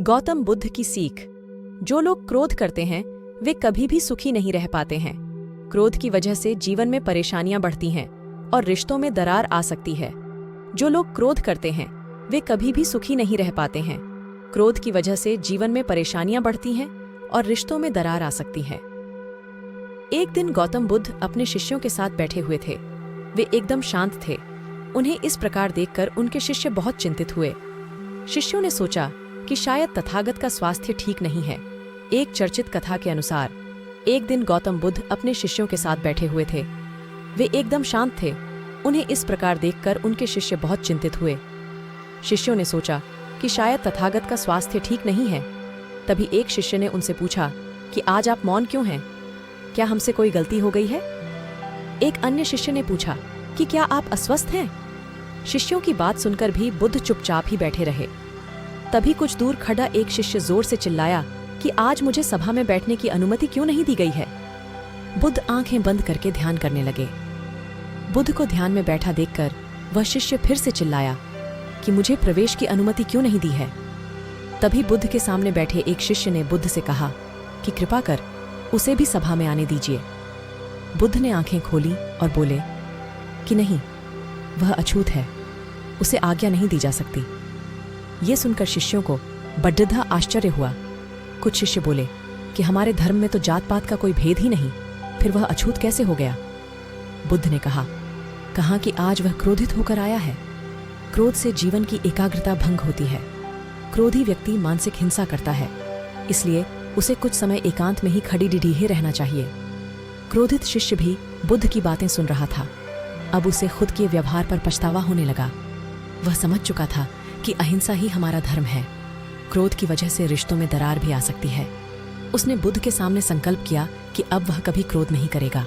गौतम बुद्ध की सीख। जो लोग क्रोध करते हैं वे कभी भी सुखी नहीं रह पाते हैं। क्रोध की वजह से जीवन में परेशानियां बढ़ती हैं और रिश्तों में दरार आ सकती है। जो लोग क्रोध करते हैं वे कभी भी सुखी नहीं रह पाते हैं। क्रोध की वजह से जीवन में परेशानियां बढ़ती हैं और रिश्तों में दरार आ सकती है। एक दिन गौतम बुद्ध अपने शिष्यों के साथ बैठे हुए थे। वे एकदम शांत थे। उन्हें इस प्रकार देखकर उनके शिष्य बहुत चिंतित हुए। शिष्यों ने सोचा कि शायद तथागत का स्वास्थ्य ठीक नहीं है। एक चर्चित कथा के अनुसार एक दिन गौतम बुद्ध अपने शिष्यों के साथ बैठे हुए थे। वे एकदम शांत थे। उन्हें इस प्रकार देखकर उनके शिष्य बहुत चिंतित हुए। शिष्यों ने सोचा कि शायद तथागत का स्वास्थ्य ठीक नहीं है। तभी एक शिष्य ने उनसे पूछा कि आज आप मौन क्यों हैं? क्या हमसे कोई गलती हो गई है? एक अन्य शिष्य ने पूछा कि क्या आप अस्वस्थ हैं? शिष्यों की बात सुनकर भी बुद्ध चुपचाप ही बैठे रहे। तभी कुछ दूर खड़ा एक शिष्य जोर से चिल्लाया कि आज मुझे सभा में बैठने की अनुमति क्यों नहीं दी गई है? बुद्ध आंखें बंद करके ध्यान करने लगे। बुद्ध को ध्यान में बैठा देखकर वह शिष्य फिर से चिल्लाया कि मुझे प्रवेश की अनुमति क्यों नहीं दी है? तभी बुद्ध के सामने बैठे एक शिष्य ने बुद्ध से कहा कि कृपा कर उसे भी सभा में आने दीजिए। बुद्ध ने आंखें खोली और बोले कि नहीं, वह अछूत है, उसे आज्ञा नहीं दी जा सकती। ये सुनकर शिष्यों को बड्ढा आश्चर्य हुआ। कुछ शिष्य बोले कि हमारे धर्म में तो जात पात का कोई भेद ही नहीं, फिर वह अछूत कैसे हो गया? बुद्ध ने कहा कि आज वह क्रोधित होकर आया है। क्रोध से जीवन की एकाग्रता भंग होती है। क्रोधी व्यक्ति मानसिक हिंसा करता है, इसलिए उसे कुछ समय एकांत में ही खड़ी डिडीहे रहना चाहिए। क्रोधित शिष्य भी बुद्ध की बातें सुन रहा था। अब उसे खुद के व्यवहार पर पछतावा होने लगा। वह समझ चुका था कि अहिंसा ही हमारा धर्म है। क्रोध की वजह से रिश्तों में दरार भी आ सकती है। उसने बुद्ध के सामने संकल्प किया कि अब वह कभी क्रोध नहीं करेगा।